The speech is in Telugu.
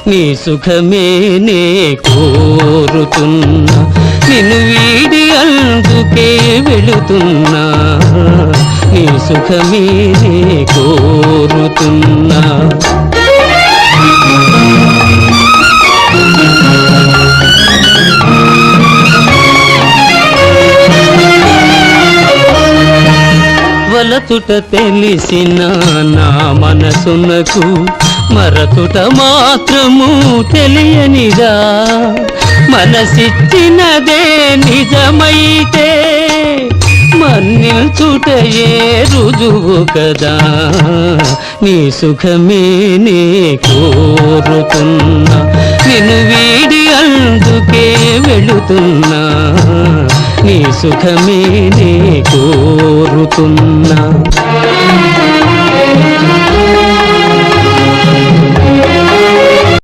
నీ సుఖమే నే కోరుతున్నా, నిన్ను వీడి అందుకే వెళుతున్నా, నీ సుఖమే నే కోరుతున్నా. వలతుట తెలిసిన నా మనసునకు మరతుట మాత్రము తెలియనిదా, మనసిచ్చినదే నిజమైతే మన్నిల్చుటయే రుజువు కదా. నీ సుఖమే నే కోరుతున్నా, నిన్ను వీడి అందుకే వెళుతున్నా, నీ సుఖమే నే కోరుతున్నా.